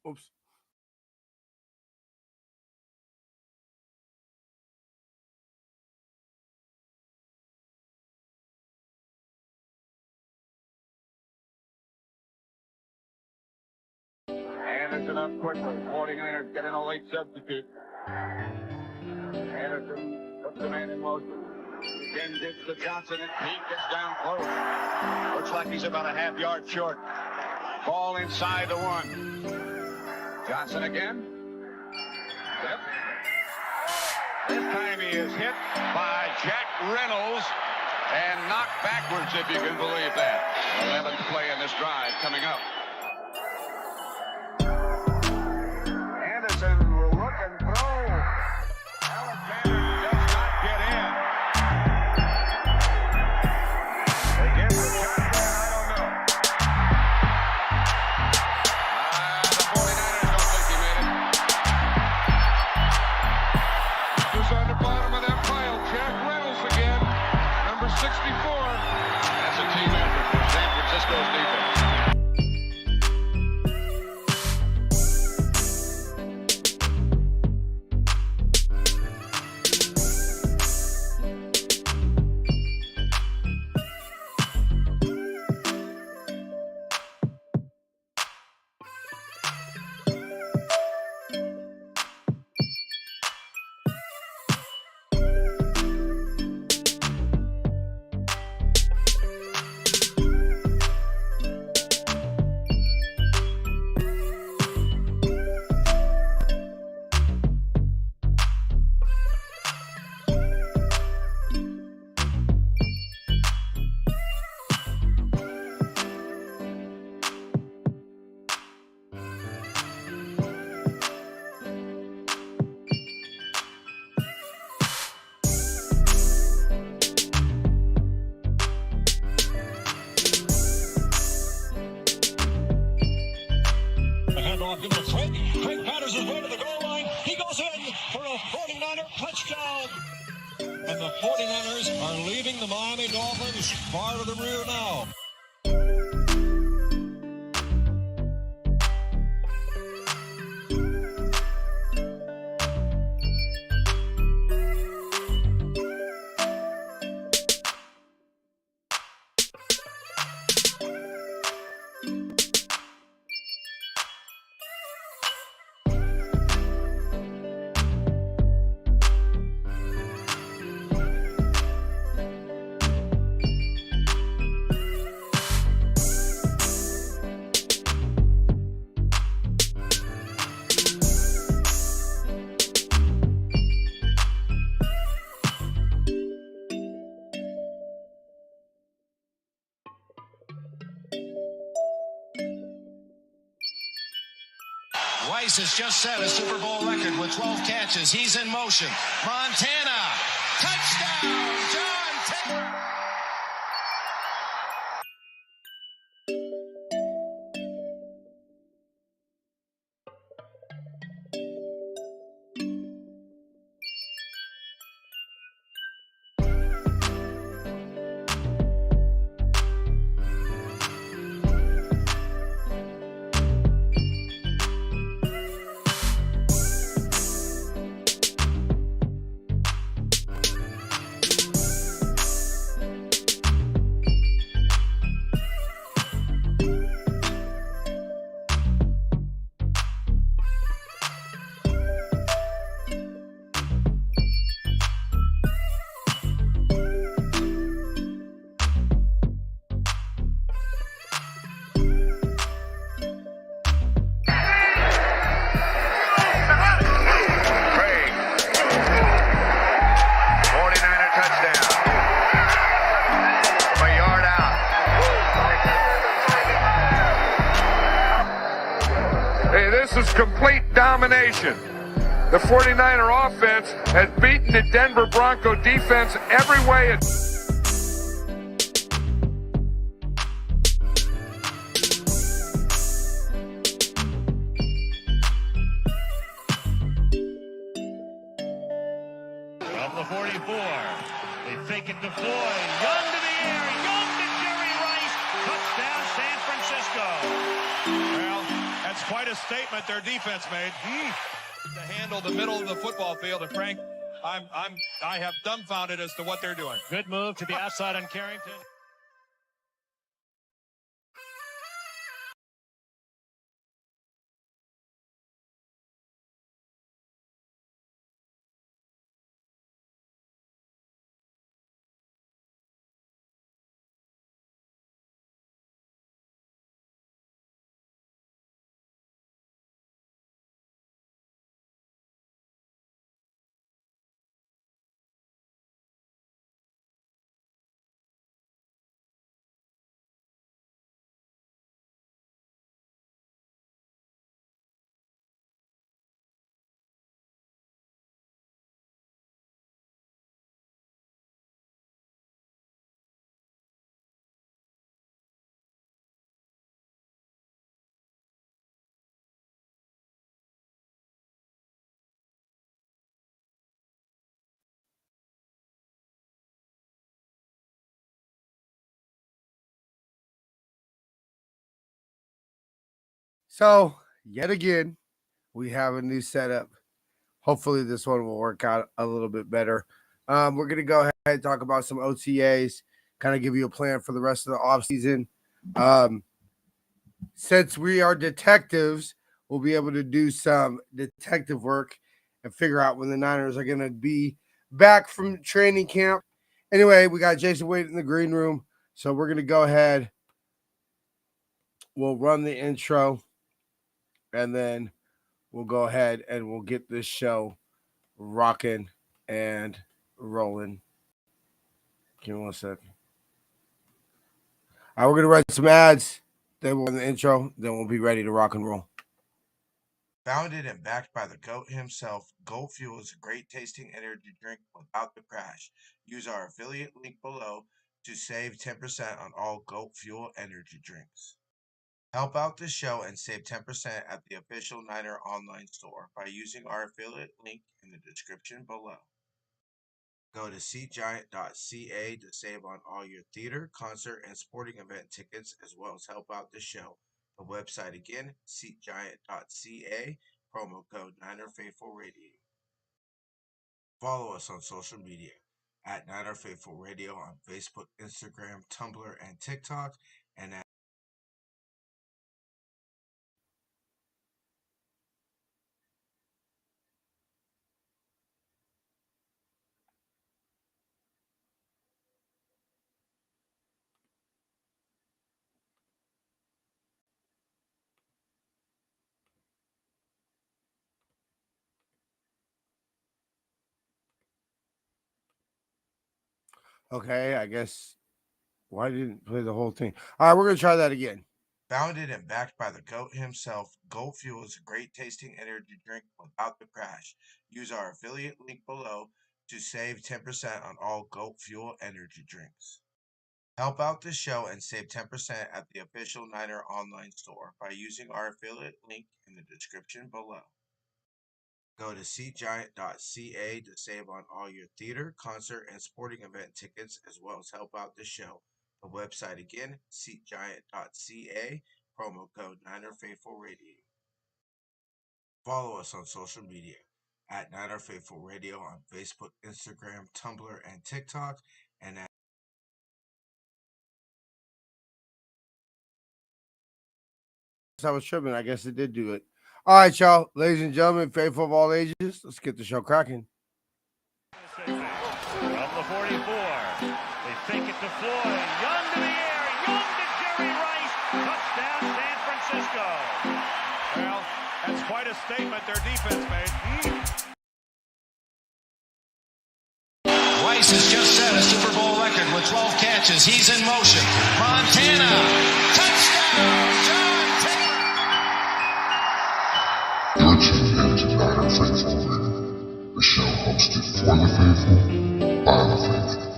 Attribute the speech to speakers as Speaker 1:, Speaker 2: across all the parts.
Speaker 1: Oops.
Speaker 2: Anderson up quickly. 49ers getting a late substitute. Anderson puts the man in motion. Again gets to Johnson and Pete gets down close. Looks like he's about a half-yard short. Ball inside the 1. Johnson again. Yep. This time he is hit by Jack Reynolds and knocked backwards, if you can believe that. 11th play in this drive coming up. Anderson will look and throw. Alexander does not get in. They get the shotgun, I don't know. The 49ers don't think he made it. Who's on the bottom of that pile? Jack Reynolds again. Number 64. That's a team effort for San Francisco's defense.
Speaker 3: Craig Patterson's way to the goal line. He goes in for a 49er touchdown. And the 49ers are leaving the Miami Dolphins far to the rear now.
Speaker 4: Weiss has just set a Super Bowl record with 12 catches. He's in motion. Montana, touchdown, John Taylor.
Speaker 2: This is complete domination. The 49er offense has beaten the Denver Bronco defense every way it...
Speaker 3: From the 44, they fake it to Floyd. Young to the air, Young to Jerry Rice. Touchdown, San Francisco. Well, that's quite a statement their defense made. To handle the middle of the football field, and Frank, I have dumbfounded as to what they're doing.
Speaker 1: Good move to the outside on Carrington.
Speaker 5: So, yet again, we have a new setup. Hopefully, this one will work out a little bit better. We're going to go ahead and talk about some OTAs, kind of give you a plan for the rest of the offseason. Since we are detectives, we'll be able to do some detective work and figure out when the Niners are going to be back from training camp. Anyway, we got Jason Wade in the green room, so we're going to go ahead. We'll run the intro, and then we'll go ahead and we'll get this show rocking and rolling. Give me 1 second. All right, we're going to run some ads. Then we'll run the intro. Then we'll be ready to rock and roll. Founded and backed by the GOAT himself, Goat Fuel is a great tasting energy drink without the crash. Use our affiliate link below to save 10% on all Goat Fuel energy drinks. Help out the show and save 10% at the official Niner online store by using our affiliate link in the description below. Go to seatgiant.ca to save on all your theater, concert, and sporting event tickets, as well as help out the show. The website again, seatgiant.ca, promo code Niner Faithful Radio. Follow us on social media at Niner Faithful Radio on Facebook, Instagram, Tumblr, and TikTok, and at Okay, I guess. Why didn't play the whole thing? All right, we're going to try that again. Founded and backed by the GOAT himself, Goat Fuel is a great tasting energy drink without the crash. Use our affiliate link below to save 10% on all Goat Fuel energy drinks. Help out the show and save 10% at the official Niner online store by using our affiliate link in the description below. Go to seatgiant.ca to save on all your theater, concert, and sporting event tickets, as well as help out the show. The website again, seatgiant.ca, promo code Niner Faithful Radio. Follow us on social media at Niner Faithful Radio on Facebook, Instagram, Tumblr, and TikTok, and at I was tripping. I guess it did do it. All right, y'all. Ladies and gentlemen, faithful of all ages, let's get the show cracking.
Speaker 1: From the 44, they fake it to Floyd. Young to the air. Young to Jerry Rice. Touchdown, San Francisco.
Speaker 3: Well, that's quite a statement their defense made.
Speaker 4: Rice has just set a Super Bowl record with 12 catches. He's in motion. Montana. Touchdown, John Taylor.
Speaker 6: You're tuned in to Niner Faithful Radio, the show hosted for the faithful, by the faithful.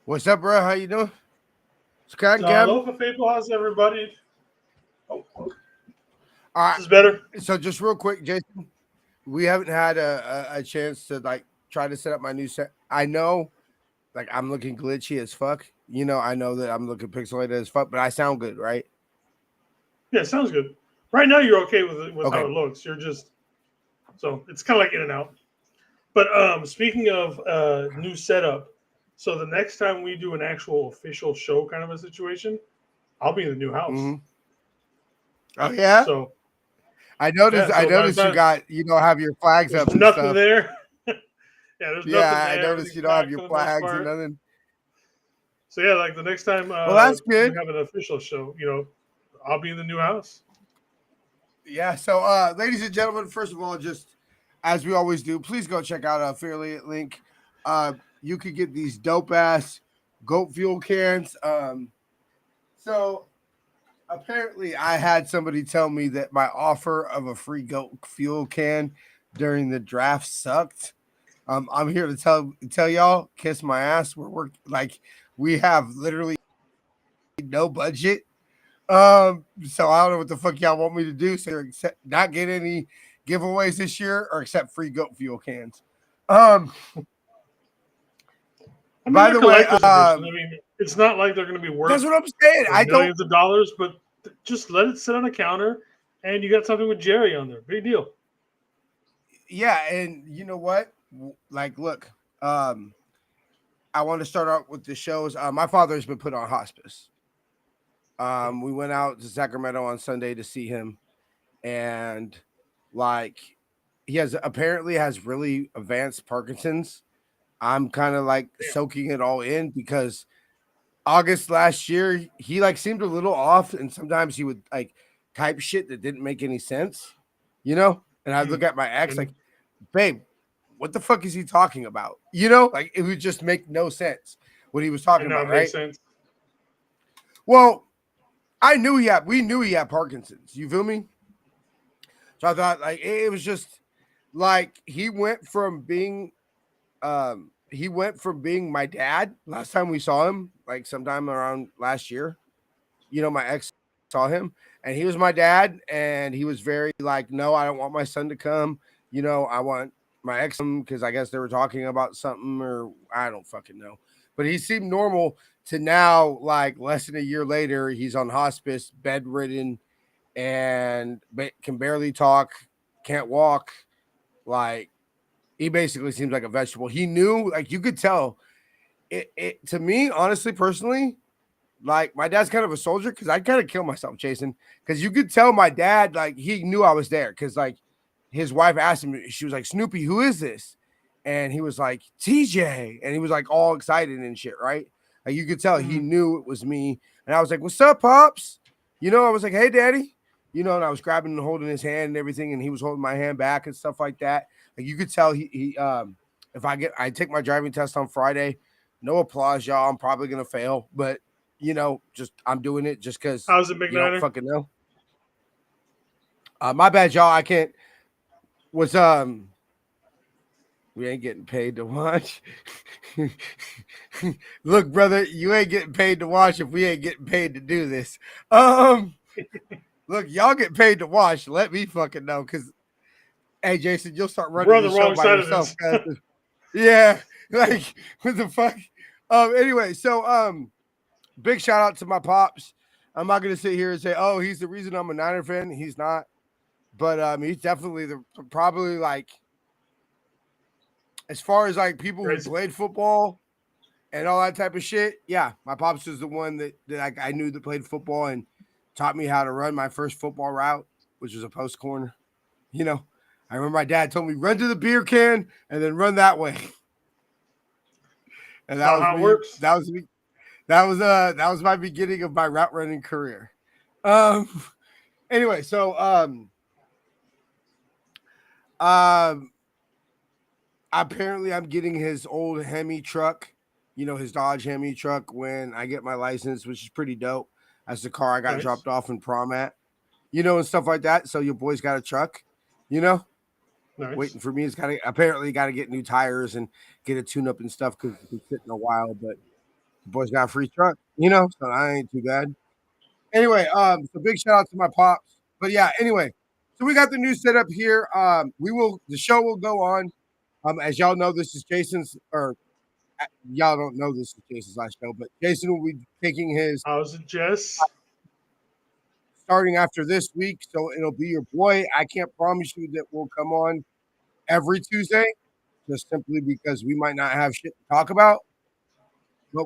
Speaker 5: What's up, bro? How you doing? It's Cotton Captain.
Speaker 7: Aloha faithful, how's everybody? Oh,
Speaker 5: All right.
Speaker 7: this is better.
Speaker 5: So just real quick, Jason, we haven't had a chance to like try to set up my new set. I know, like I'm looking glitchy as fuck. I know that I'm looking pixelated as fuck, but I sound good, right?
Speaker 7: Yeah, sounds good. Right now, you're okay with how
Speaker 5: Okay.
Speaker 7: it looks. You're just so it's kind of like in and out. But speaking of new setup, so the next time we do an actual official show kind of a situation, I'll be in the new house.
Speaker 5: Mm-hmm. Oh yeah.
Speaker 7: So
Speaker 5: I noticed.
Speaker 7: yeah,
Speaker 5: I
Speaker 7: so by the
Speaker 5: noticed you
Speaker 7: time
Speaker 5: got have your flags
Speaker 7: there's
Speaker 5: up and
Speaker 7: nothing
Speaker 5: stuff.
Speaker 7: there, yeah, there's nothing
Speaker 5: Yeah, I
Speaker 7: there.
Speaker 5: noticed you
Speaker 7: Everything's
Speaker 5: don't have
Speaker 7: packed
Speaker 5: your
Speaker 7: for the most
Speaker 5: flags and
Speaker 7: part.
Speaker 5: nothing.
Speaker 7: So yeah, like the next time
Speaker 5: Well, that's
Speaker 7: we
Speaker 5: good.
Speaker 7: have an official show, I'll be in the new house.
Speaker 5: Yeah. So, ladies and gentlemen, first of all, just as we always do, please go check out our affiliate link. You could get these dope ass goat fuel cans. So apparently, I had somebody tell me that my offer of a free goat fuel can during the draft sucked. I'm here to tell y'all, kiss my ass. We're like we have literally no budget. So I don't know what the fuck y'all want me to do. So accept, not get any giveaways this year or accept free goat fuel cans. Um,
Speaker 7: I mean,
Speaker 5: by
Speaker 7: they're
Speaker 5: the way,
Speaker 7: collector's edition. I mean, it's not like they're going to be
Speaker 5: that's
Speaker 7: worth
Speaker 5: what I'm saying. I don't.
Speaker 7: millions of dollars, but just let it sit on a counter, and you got something with Jerry on there. Big deal.
Speaker 5: Yeah, and you know what? Like, look, um, I want to start out with the shows. My father has been put on hospice. We went out to Sacramento on Sunday to see him, and like, he has apparently has really advanced Parkinson's. I'm kind of like soaking it all in because August last year, he like seemed a little off, and sometimes he would like type shit that didn't make any sense, you know? And I look
Speaker 7: Mm.
Speaker 5: at my ex like,
Speaker 7: And,
Speaker 5: babe, what the fuck is he talking about? Like it would just make no sense what he was
Speaker 7: and
Speaker 5: talking
Speaker 7: now
Speaker 5: about,
Speaker 7: it makes
Speaker 5: right?
Speaker 7: sense.
Speaker 5: Well, we knew he had Parkinson's. You feel me? So I thought like it was just like he went from being my dad last time we saw him, like sometime around last year. My ex saw him and he was my dad, and he was very like, no, I don't want my son to come. I want my ex because I guess they were talking about something or I don't fucking know. But he seemed normal to now, like less than a year later, he's on hospice, bedridden, and can barely talk, can't walk. Like he basically seems like a vegetable. He knew, like you could tell. It to me, honestly, personally, like my dad's kind of a soldier because I'd kind of kill myself chasing. Because you could tell my dad, like he knew I was there. Because like his wife asked him, she was like, "Snoopy, who is this?" And he was like, "TJ," and he was like all excited and shit, right? Like you could tell he
Speaker 7: Mm.
Speaker 5: knew it was me. And I was like, "What's up, pops?" I was like, "Hey, daddy." And I was grabbing and holding his hand and everything, and he was holding my hand back and stuff like that. Like you could tell he if I take my driving test on Friday, no applause, y'all. I'm probably gonna fail, but just I'm doing it just because
Speaker 7: How's it, Big
Speaker 5: you don't
Speaker 7: Niner?
Speaker 5: fucking know. My bad, y'all. I can't. What's We ain't getting paid to watch. Look, brother, you ain't getting paid to watch if we ain't getting paid to do this. Look, y'all get paid to watch. Let me fucking know, cause hey, Jason, you'll start
Speaker 7: We're
Speaker 5: running
Speaker 7: on
Speaker 5: the
Speaker 7: the
Speaker 5: show
Speaker 7: wrong
Speaker 5: by
Speaker 7: side of
Speaker 5: yourself,
Speaker 7: this.
Speaker 5: cuz. Yeah, like what the fuck. Anyway, so big shout out to my pops. I'm not gonna sit here and say, oh, he's the reason I'm a Niner fan. He's not, but he's definitely probably like as far as like people who
Speaker 7: Right.
Speaker 5: played football and all that type of shit. Yeah, my pops was the one that I knew that played football and taught me how to run my first football route, which was a post corner. I remember my dad told me run to the beer can and then run that way, and that
Speaker 7: Not
Speaker 5: was
Speaker 7: how it
Speaker 5: me.
Speaker 7: works.
Speaker 5: That was my beginning of my route running career. Um. Anyway, so um, apparently I'm getting his old Hemi truck, his Dodge Hemi truck when I get my license, which is pretty dope. That's the car I got
Speaker 7: Nice.
Speaker 5: dropped off in prom at, and stuff like that. So your boy's got a truck, you know,
Speaker 7: Nice.
Speaker 5: waiting for me. It's apparently got to get new tires and get a tune up and stuff because it's been sitting a while. But The boys got a free truck, so I ain't too bad. Anyway, so big shout out to my pops. But yeah, anyway, so we got the new setup here. The show will go on. As y'all know, this is Jason's, or y'all don't know this is Jason's last show, but Jason will be taking his
Speaker 7: How's it, Jess?
Speaker 5: starting after this week. So it'll be your boy. I can't promise you that we'll come on every Tuesday, just simply because we might not have shit to talk about. But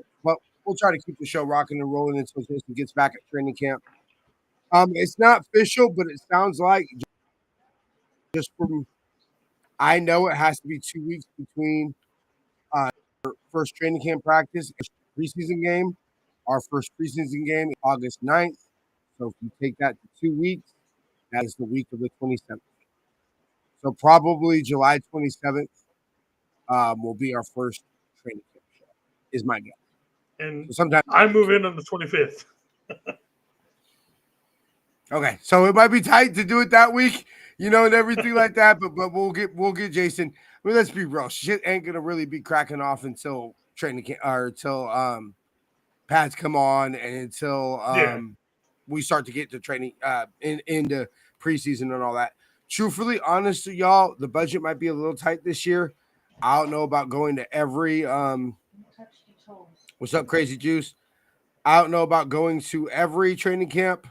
Speaker 5: we'll try to keep the show rocking and rolling until Jason gets back at training camp. It's not official, but it sounds like just from I know it has to be 2 weeks between first training camp practice and preseason game. Our first preseason game is August 9th. So if you take that to 2 weeks, that is the week of the 27th. So probably July 27th will be our first training camp show, is my guess.
Speaker 7: And
Speaker 5: so sometime
Speaker 7: I move in on the 25th.
Speaker 5: Okay, so it might be tight to do it that week, and everything like that. But we'll get Jason. I mean, let's be real. Shit ain't gonna really be cracking off until training camp or until pads come on and until we start to get to training into preseason and all that. Truthfully, honestly, y'all, the budget might be a little tight this year. I don't know about going to every what's up, Crazy Juice? I don't know about going to every training camp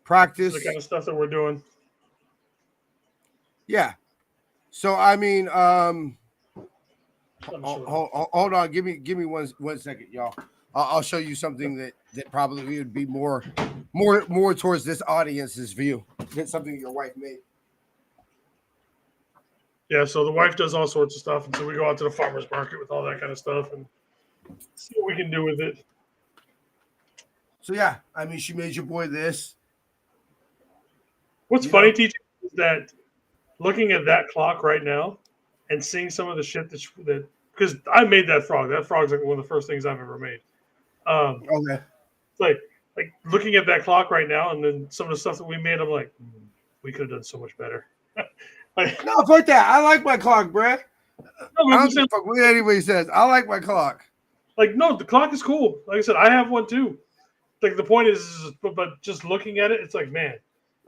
Speaker 5: practice.
Speaker 7: The kind of stuff that we're doing.
Speaker 5: Yeah. So I mean, hold on. Give me 1 second, y'all. I'll show you something that probably would be more towards this audience's view than something your wife made.
Speaker 7: Yeah, so the wife does all sorts of stuff, and so we go out to the farmer's market with all that kind of stuff and see what we can do with it.
Speaker 5: So yeah, I mean, she made your boy this.
Speaker 7: What's funny, TJ, is that looking at that clock right now and seeing some of the shit that because I made that frog. That frog's like one of the first things I've ever made.
Speaker 5: Okay.
Speaker 7: It's like looking at that clock right now, and then some of the stuff that we made, I'm like, we could have done so much better.
Speaker 5: No, fuck that. I like my clock, bruh.
Speaker 7: No,
Speaker 5: I don't give a fuck what anybody says. I like my clock.
Speaker 7: Like, no, the clock is cool. Like I said, I have one too. Like the point is, but just looking at it, it's like, man,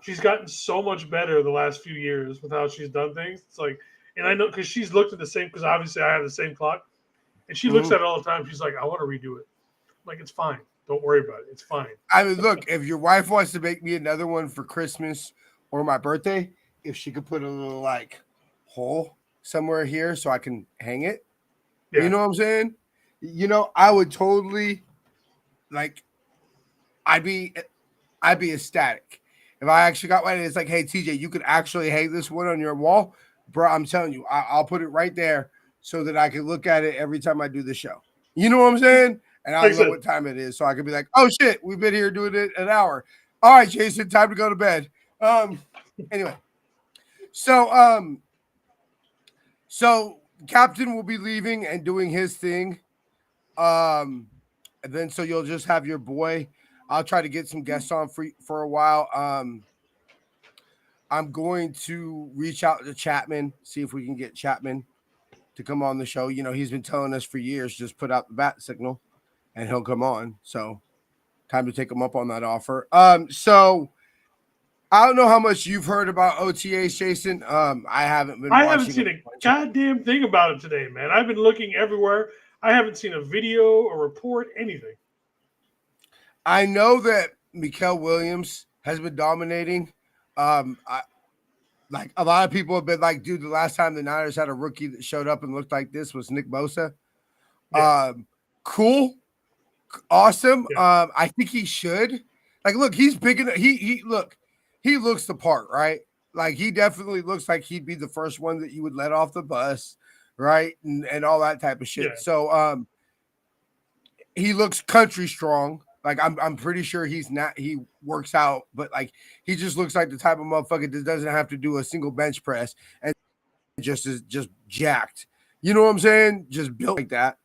Speaker 7: she's gotten so much better the last few years with how she's done things. It's like, and I know because she's looked at the same, because obviously I have the same clock, and she looks at it all the time. She's like, I want to redo it. I'm like, it's fine. Don't worry about it. It's fine.
Speaker 5: I mean, look, if your wife wants to make me another one for Christmas or my birthday, if she could put a little like hole somewhere here so I can hang it, you know what I'm saying? I would totally like. I'd be ecstatic if I actually got one. It's like, hey, TJ, you could actually hang this one on your wall, bro. I'm telling you, I'll put it right there so that I can look at it every time I do the show. You know what I'm saying? And I know what time it is, so I can be like, oh shit, we've been here doing it an hour. All right, Jason, time to go to bed. Anyway, so Captain will be leaving and doing his thing. And then so you'll just have your boy. I'll try to get some guests on for a while. I'm going to reach out to Chapman, see if we can get Chapman to come on the show. He's been telling us for years, just put out the bat signal and he'll come on. So time to take him up on that offer. So I don't know how much you've heard about OTAs, Jason. I haven't been.
Speaker 7: I haven't seen a goddamn thing about it today, man. I've been looking everywhere. I haven't seen a video, a report, anything.
Speaker 5: I know that Mikael Williams has been dominating. Like a lot of people have been like, dude, the last time the Niners had a rookie that showed up and looked like this was Nick Bosa. Yeah. Cool. Awesome. Yeah. I think he should. Like, look, he's big enough. He looks the part, right? Like, he definitely looks like he'd be the first one that you would let off the bus, right? And all that type of shit. Yeah. So he looks country strong. Like, I'm pretty sure he works out, but like he just looks like the type of motherfucker that doesn't have to do a single bench press and just is just jacked. You know what I'm saying? Just built like that.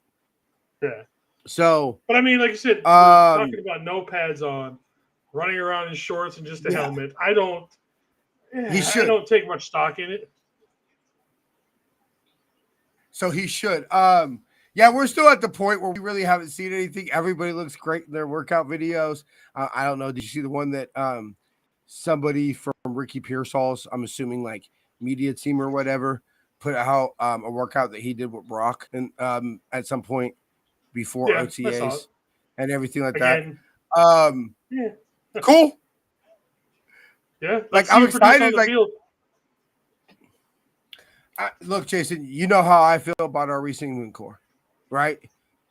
Speaker 7: Yeah.
Speaker 5: So,
Speaker 7: but I mean, like you said, talking about no pads on, running around in shorts and just a helmet. I don't take much stock in it.
Speaker 5: So he should. Yeah, we're still at the point where we really haven't seen anything. Everybody looks great in their workout videos. I don't know. Did you see the one that somebody from Ricky Pearsall's, I'm assuming like media team or whatever, put out a workout that he did with Brock and at some point before
Speaker 7: Yeah, I saw it.
Speaker 5: OTAs and everything like that.
Speaker 7: Again,
Speaker 5: Um,
Speaker 7: yeah.
Speaker 5: cool.
Speaker 7: Yeah,
Speaker 5: Like
Speaker 7: let's see
Speaker 5: I'm
Speaker 7: you produce on
Speaker 5: excited.
Speaker 7: the
Speaker 5: Like,
Speaker 7: field.
Speaker 5: look, Jason, you know how I feel about our receiving core, right?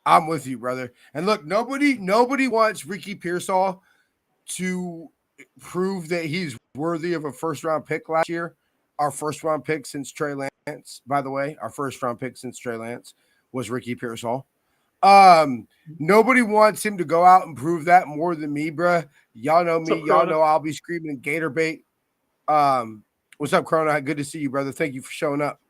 Speaker 5: I'm with you, brother. And look, nobody wants Ricky Pearsall to prove that he's worthy of a first round pick last year. Our first round pick since Trey Lance, by the way, our first round pick since Trey Lance was Ricky Pearsall. Nobody wants him to go out and prove that more than me, bruh. Y'all know
Speaker 7: What's
Speaker 5: me.
Speaker 7: up,
Speaker 5: Y'all
Speaker 7: Corona?
Speaker 5: know I'll be screaming Gator bait. What's up, Corona? Good to see you, brother. Thank you for showing up.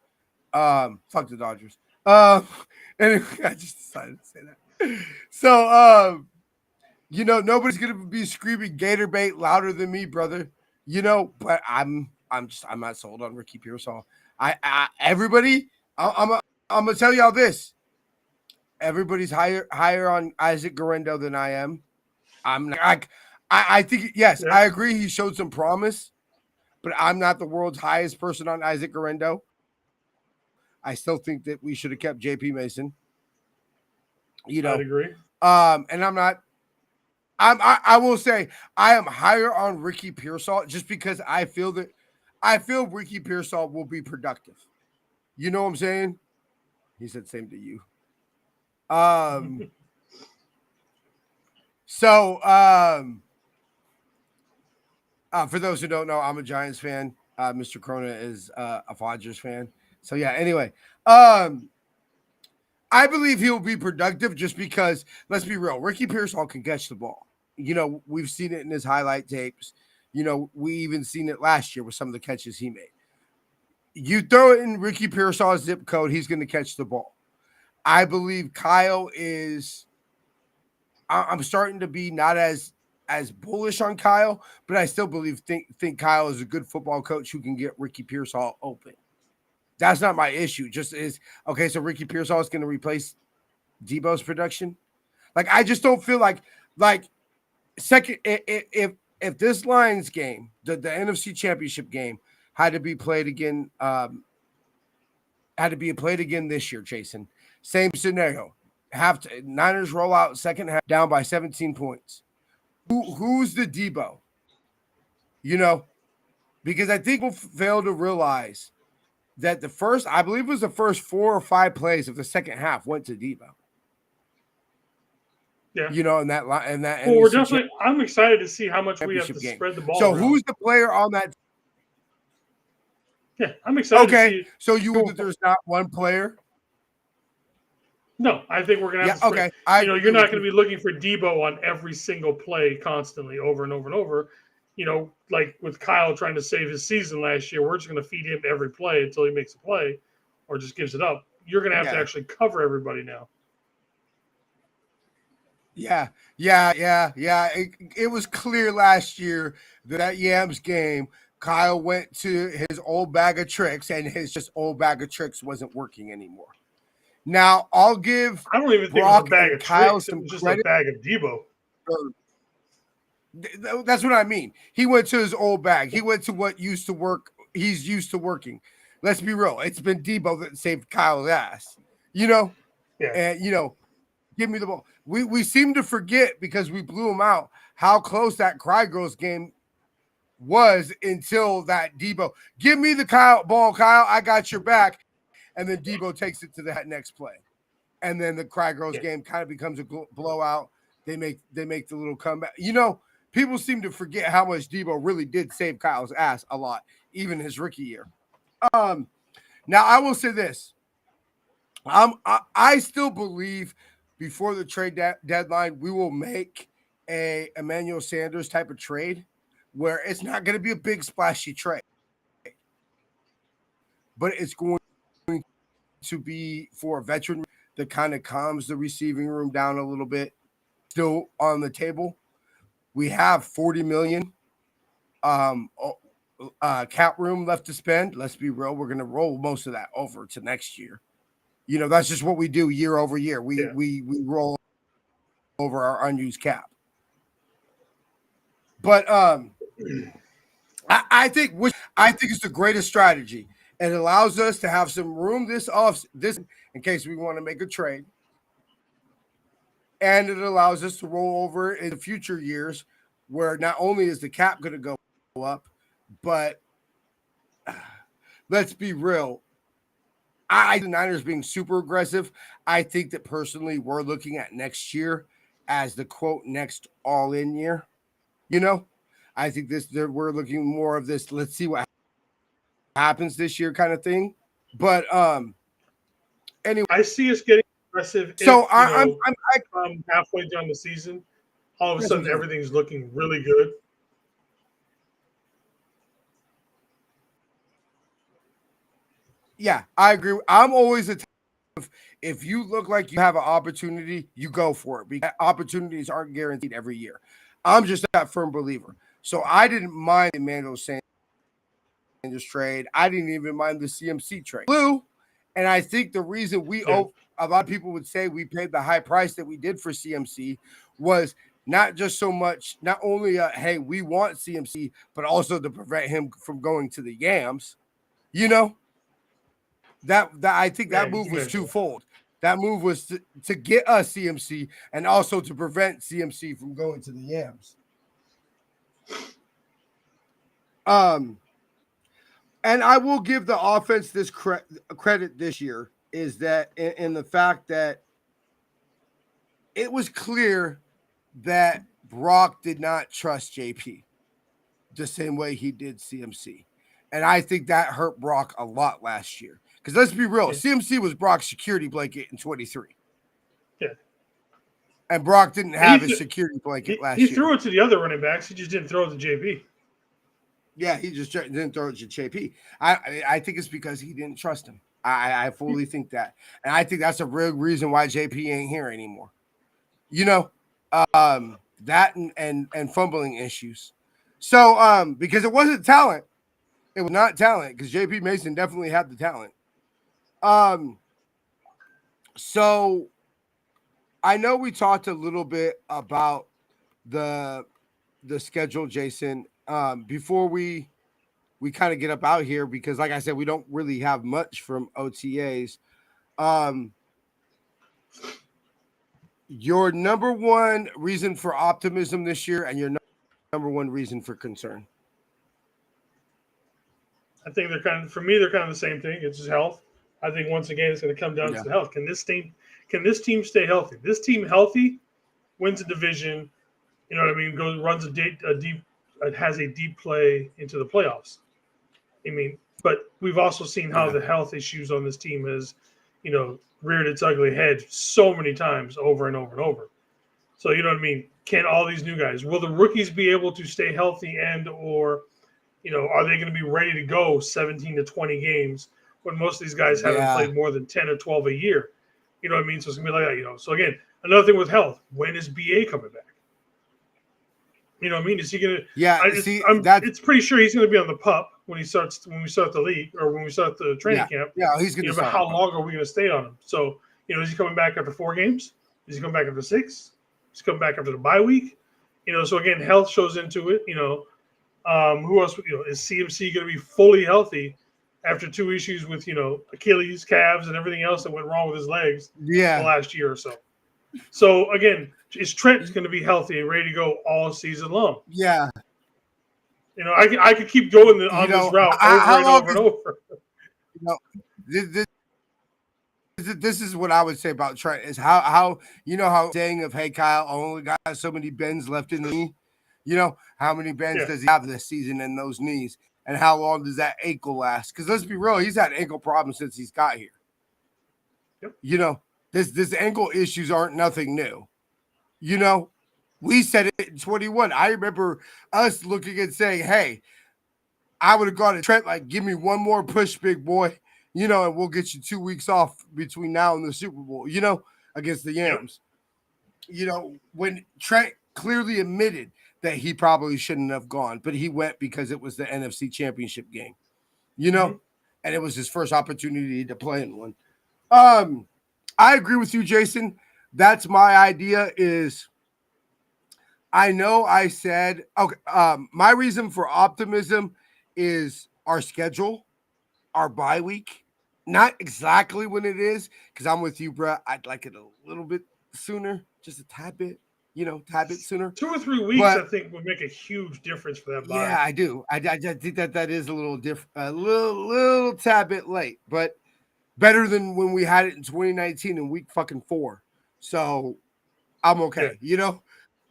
Speaker 5: Fuck the Dodgers. Anyway, I just decided to say that. So, nobody's gonna be screaming Gator bait louder than me, brother. But I'm not sold on Ricky Pearsall. Everybody, I'm gonna tell y'all this. Everybody's higher on Isaac Garendo than I am. I'm not. I think yes,
Speaker 7: Yeah,
Speaker 5: I agree. He showed some promise, but I'm not the world's highest person on Isaac Garendo. I still think that we should have kept JP Mason.
Speaker 7: I'd agree.
Speaker 5: And I'm not. I will say I am higher on Ricky Pearsall just because I feel Ricky Pearsall will be productive. You know what I'm saying? He said same to you. Um. So for those who don't know, I'm a Giants fan. Mr. Corona is a Dodgers fan. So yeah. Anyway, I believe he'll be productive just because, let's be real, Ricky Pearsall can catch the ball. We've seen it in his highlight tapes. We even seen it last year with some of the catches he made. You throw it in Ricky Pearsall's zip code, he's going to catch the ball. I believe Kyle is. I'm starting to be not as bullish on Kyle, but I still think Kyle is a good football coach who can get Ricky Pearsall open. That's not my issue. Just is okay. So Ricky Pearsall is going to replace Debo's production. Like I just don't feel like second if this Lions game, the NFC Championship game, had to be played again, this year, Jason. Same scenario. Niners roll out second half down by 17 points. Who's the Debo? Because I think we'll fail to realize that I believe it was the first 4 or 5 plays of the second half went to Debo.
Speaker 7: Yeah.
Speaker 5: In that
Speaker 7: Well, we're definitely. I'm excited to see how much we have to
Speaker 5: game.
Speaker 7: spread the ball.
Speaker 5: So
Speaker 7: around.
Speaker 5: who's the player on that?
Speaker 7: Yeah, I'm excited to see.
Speaker 5: So that there's not one player?
Speaker 7: No, I think we're gonna have to spread.
Speaker 5: Okay.
Speaker 7: You're not going to be looking for Debo on every single play constantly, over and over and over. Like with Kyle trying to save his season last year, we're just going to feed him every play until he makes a play, or just gives it up. You're going to have to actually cover everybody now.
Speaker 5: Yeah. It was clear last year that Yams game, Kyle went to his old bag of tricks, and his just old bag of tricks wasn't working anymore. Now I'll give.
Speaker 7: I don't even think
Speaker 5: Brock
Speaker 7: it was a bag of
Speaker 5: Kyle
Speaker 7: tricks. It was just a bag of Debo.
Speaker 5: That's what I mean. He went to his old bag. He went to what used to work. He's used to working. Let's be real. It's been Debo that saved Kyle's ass.
Speaker 7: Yeah.
Speaker 5: And give me the ball. We seem to forget because we blew him out how close that Cry Girls game was until that Debo. Give me the ball, Kyle. I got your back. And then Debo takes it to that next play. And then the Cry Girls game kind of becomes a blowout. They make the little comeback. People seem to forget how much Debo really did save Kyle's ass a lot, even his rookie year. Now I will say this. I still believe before the trade deadline, we will make a Emmanuel Sanders type of trade where it's not going to be a big splashy trade, but it's going to be for a veteran that kind of calms the receiving room down a little bit. Still on the table. We have $40 million cap room left to spend. Let's be real. We're going to roll most of that over to next year. You know, that's just what we do year over year. We
Speaker 7: Yeah.
Speaker 5: we roll over our unused cap. But I think it's the greatest strategy. It allows us to have some room this in case we want to make a trade. And it allows us to roll over in future years where not only is the cap going to go up, but let's be real. The Niners being super aggressive. I think that personally we're looking at next year as the quote next all-in year. You know, I think we're looking more of this. Let's see what happens this year kind of thing. But anyway,
Speaker 7: I see us getting aggressive.
Speaker 5: So
Speaker 7: if,
Speaker 5: I'm
Speaker 7: halfway down the season, all of a
Speaker 5: Yes,
Speaker 7: sudden
Speaker 5: we do.
Speaker 7: everything's looking really good.
Speaker 5: Yeah, I agree. I'm always a type of, if you look like you have an opportunity, you go for it because opportunities aren't guaranteed every year. I'm just that firm believer. So I didn't mind the Emmanuel Sanders trade. I didn't even mind the CMC trade. Blue, and I think the reason a lot of people would say we paid the high price that we did for CMC was not just so much, not only hey, we want CMC, but also to prevent him from going to the Yams. You know, that I think that move was twofold. That move was to get us CMC and also to prevent CMC from going to the Yams. And I will give the offense this credit this year is that in the fact that it was clear that Brock did not trust JP the same way he did CMC. And I think that hurt Brock a lot last year. Because let's be real, CMC was Brock's security blanket in 23.
Speaker 7: Yeah.
Speaker 5: And Brock didn't have his security blanket last year.
Speaker 7: He threw it to the other running backs. He just didn't throw it to JP.
Speaker 5: Yeah, he just didn't throw it to JP. I think it's because he didn't trust him. I fully think that. And I think that's a real reason why JP ain't here anymore. You know, that and fumbling issues. So, because it wasn't talent. It was not talent because JP Mason definitely had the talent. So I know we talked a little bit about the schedule, Jason. Before we kind of get up out here, because like I said, we don't really have much from OTAs. Your number one reason for optimism this year and your number one reason for concern.
Speaker 7: I think they're kind of the same thing. It's just health. I think once again it's going to come down to health. Can this team stay healthy? This team healthy wins a division. You know what I mean? Runs has a deep play into the playoffs. I mean, but we've also seen how the health issues on this team has, reared its ugly head so many times over and over and over. So you know what I mean? Can all these new guys? Will the rookies be able to stay healthy or are they going to be ready to go 17 to 20 games when most of these guys haven't played more than 10 or 12 a year? You know what I mean? So it's going to be like that, So again, another thing with health, when is BA coming back? You know what I mean? Is he going to?
Speaker 5: Yeah,
Speaker 7: it's pretty sure he's going to be on the pup when we start the league or when we start the training camp.
Speaker 5: Yeah, he's going to.
Speaker 7: But how long are we going to stay on him? So is he coming back after 4 games? Is he coming back after 6? Is he coming back after the bye week? So again, health shows into it. Who else? Is CMC going to be fully healthy after 2 issues with Achilles, calves, and everything else that went wrong with his legs? The last year or so. So again, is Trent going to be healthy and ready to go all season long?
Speaker 5: Yeah.
Speaker 7: I could keep going on this route over and over.
Speaker 5: This is what I would say about Trent is how saying of, hey, Kyle only got so many bends left in the knee. How many bends does he have this season in those knees? And how long does that ankle last? Because let's be real, he's had ankle problems since he's got here.
Speaker 7: Yep.
Speaker 5: This ankle issues aren't nothing new. We said it in 21. I remember us looking and saying, hey, I would have gone to Trent like, give me one more push, big boy, and we'll get you 2 weeks off between now and the Super Bowl, against the Yams. Yep. When Trent clearly admitted that he probably shouldn't have gone, but he went because it was the NFC Championship game, and it was his first opportunity to play in one. I agree with you, Jason. That's my idea. Is I know I said okay. My reason for optimism is our schedule, our bye week. Not exactly when it is, because I'm with you, bro. I'd like it a little bit sooner, just a tad bit, tad bit sooner.
Speaker 7: 2 or 3 weeks, I
Speaker 5: But
Speaker 7: think, would make a huge difference for that
Speaker 5: yeah,
Speaker 7: bye.
Speaker 5: I do. I think that is a little different, a little tad bit late, but better than when we had it in 2019 in week fucking 4. So I'm
Speaker 7: Yeah.
Speaker 5: okay.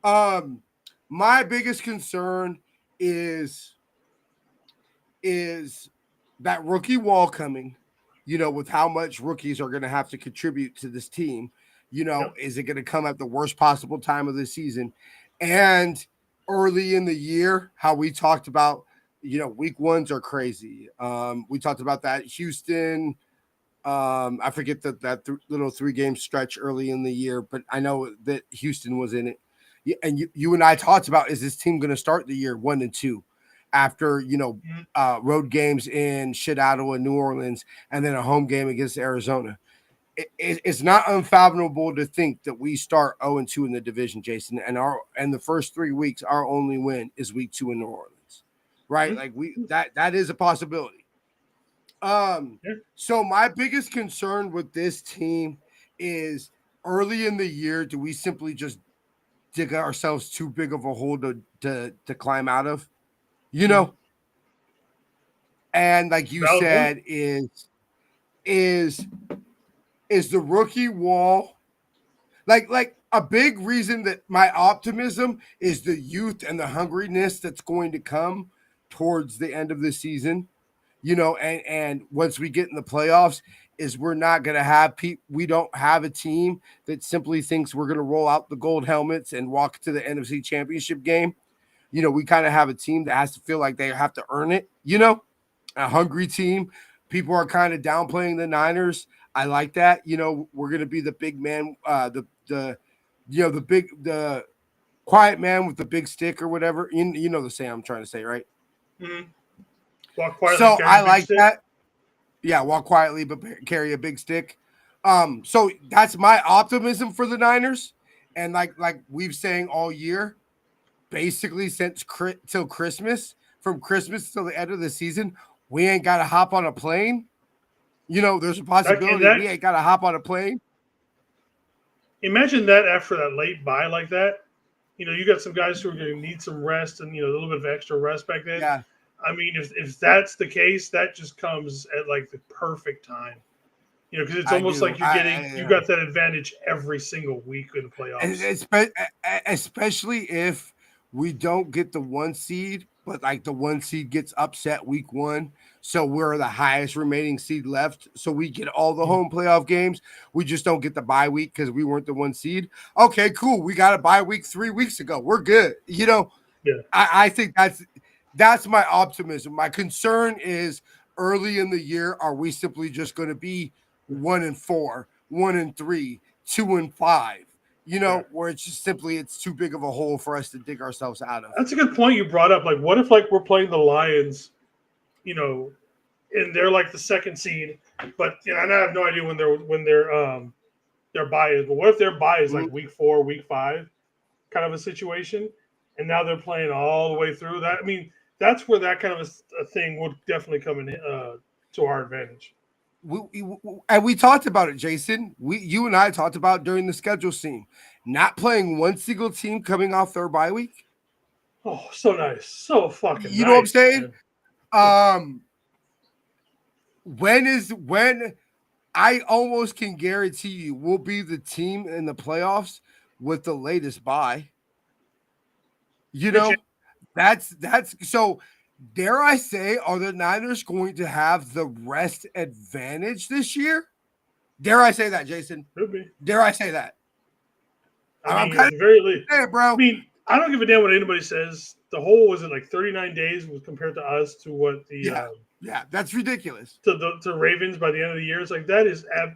Speaker 5: Um, my biggest concern is is that rookie wall coming, with how much rookies are going to have to contribute to this team.
Speaker 7: Yep.
Speaker 5: Is it going to come at the worst possible time of the season? And early in the year, how we talked about, week ones are crazy. We talked about that. Houston, I forget that little 3-game stretch early in the year, but I know that Houston was in it. Yeah, and you and I talked about, is this team going to start the year 1-2 after
Speaker 7: Mhm.
Speaker 5: road games in Seattle and New Orleans, and then a home game against Arizona? It's not unfathomable to think that we start 0-2 in the division, Jason, and the first 3 weeks our only win is week 2 in New Orleans, right?
Speaker 7: Mhm.
Speaker 5: Like that is a possibility. Um,
Speaker 7: Yeah.
Speaker 5: so my biggest concern with this team is early in the year, do we simply just dig ourselves too big of a hole to climb out of? You
Speaker 7: Mhm.
Speaker 5: know? And like you
Speaker 7: Valid point.
Speaker 5: said, is is the rookie wall like a big reason that my optimism is the youth and the hungriness that's going to come towards the end of the season, and once we get in the playoffs, is we're not going to have we don't have a team that simply thinks we're going to roll out the gold helmets and walk to the NFC championship game. We kind of have a team that has to feel like they have to earn it, a hungry team. People are kind of downplaying the Niners. I like that. We're going to be the big man, the quiet man with the big stick or whatever. You know the saying I'm trying to say, right?
Speaker 7: Mhm. Walk quietly,
Speaker 5: So
Speaker 7: carry
Speaker 5: I
Speaker 7: a big
Speaker 5: like
Speaker 7: stick.
Speaker 5: that. Yeah, walk quietly but carry a big stick. So that's my optimism for the Niners. And like we've saying all year, basically since till Christmas, from Christmas till the end of the season, we ain't got to hop on a plane. There's a
Speaker 7: That and
Speaker 5: possibility we
Speaker 7: that
Speaker 5: ain't got to hop on a plane.
Speaker 7: imagine that after that late bye like that. You got some guys who are going to need some rest and a little bit of extra rest back then.
Speaker 5: Yeah,
Speaker 7: I mean, if that's the case, that just comes at like the perfect time. Because it's
Speaker 5: I
Speaker 7: almost
Speaker 5: do.
Speaker 7: like you got that advantage every single week in the playoffs.
Speaker 5: Especially if we don't get the 1 seed, but like the 1 seed gets upset week 1, so we're the highest remaining seed left, so we get all the
Speaker 7: Mhm.
Speaker 5: home playoff games. We just don't get the bye week because we weren't the 1 seed. Okay, cool. We got a bye week 3 weeks ago. We're good.
Speaker 7: Yeah,
Speaker 5: I think that's my optimism. My concern is early in the year, are we simply just going to be 1-4, 1-3, 2-5?
Speaker 7: yeah.
Speaker 5: Where it's just simply it's too big of a hole for us to dig ourselves out of.
Speaker 7: That's a good point you brought up. Like, what if like we're playing the Lions, you know, and they're like the second seed, but and I have no idea when their bye is. But what if their bye is
Speaker 5: Mhm.
Speaker 7: like week 4, week 5, kind of a situation, and now they're playing all the way through that? I mean, that's where that kind of a thing would definitely come in to our advantage.
Speaker 5: And we talked about it, Jason. You and I talked about during the schedule scene, not playing one single team coming off their bye week.
Speaker 7: Oh, so nice, so fucking
Speaker 5: You know what I'm
Speaker 7: nice,
Speaker 5: saying?
Speaker 7: man.
Speaker 5: Um, when I almost can guarantee you we'll be the team in the playoffs with the latest bye. You
Speaker 7: Good chance.
Speaker 5: know, that's so. Dare I say, are the Niners going to have the rest advantage this year? Dare I say that, Jason?
Speaker 7: Could be.
Speaker 5: Dare I say that?
Speaker 7: I
Speaker 5: I'm
Speaker 7: mean, at
Speaker 5: kind
Speaker 7: the very least.
Speaker 5: of saying it,
Speaker 7: I
Speaker 5: bro.
Speaker 7: mean, I don't give a damn what anybody says. The whole was it like 39 days was compared to us to what the
Speaker 5: Yeah, yeah, that's ridiculous.
Speaker 7: to Ravens by the end of the year. It's like that is. I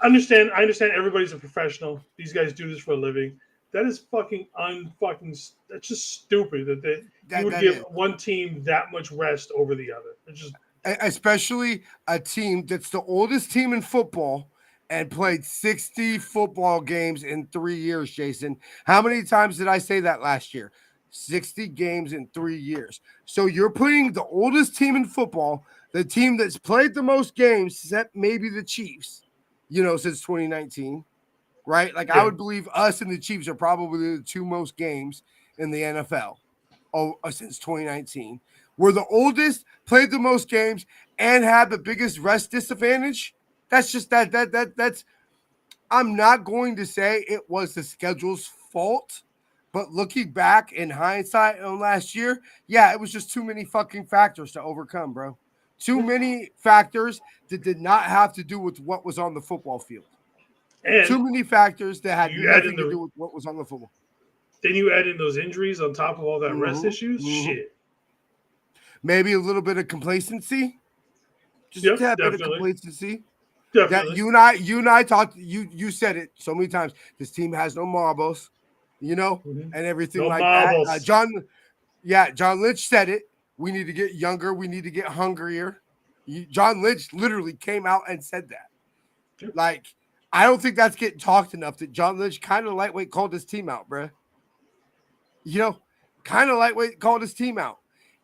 Speaker 7: understand everybody's a professional. These guys do this for a living. That is fucking unfucking. That's just stupid that you would
Speaker 5: That
Speaker 7: give
Speaker 5: is.
Speaker 7: one team that much rest over the other. It's just
Speaker 5: especially a team that's the oldest team in football and played 60 football games in 3 years, Jason. How many times did I say that last year? 60 games in 3 years. So you're putting the oldest team in football, the team that's played the most games, except maybe the Chiefs, since 2019, right? Like I
Speaker 7: Yeah.
Speaker 5: would believe us and the Chiefs are probably the two most games in the NFL since 2019. We're the oldest, played the most games, and had the biggest rest disadvantage. That's just that's I'm not going to say it was the schedule's fault, but looking back in hindsight on last year, yeah, it was just too many fucking factors to overcome, bro. Too many factors that did not have to do with what was on the football field. Too
Speaker 7: And
Speaker 5: many factors that had
Speaker 7: you add in
Speaker 5: nothing to do
Speaker 7: the
Speaker 5: with what was on the football.
Speaker 7: then you add in those injuries on top of all that rest
Speaker 5: Mm-hmm,
Speaker 7: issues.
Speaker 5: mm-hmm.
Speaker 7: Shit.
Speaker 5: Maybe a little bit of complacency, just a
Speaker 7: Yep,
Speaker 5: tad bit of
Speaker 7: definitely.
Speaker 5: complacency. That
Speaker 7: Definitely.
Speaker 5: you and I talked. You said it so many times. This team has no marbles,
Speaker 7: Mhm.
Speaker 5: and everything
Speaker 7: No
Speaker 5: like that.
Speaker 7: marbles.
Speaker 5: John Lynch said it. We need to get younger. We need to get hungrier. John Lynch literally came out and said that.
Speaker 7: Yep.
Speaker 5: Like, I don't think that's getting talked enough. That John Lynch kind of lightweight called his team out, bruh. Kind of lightweight called his team out.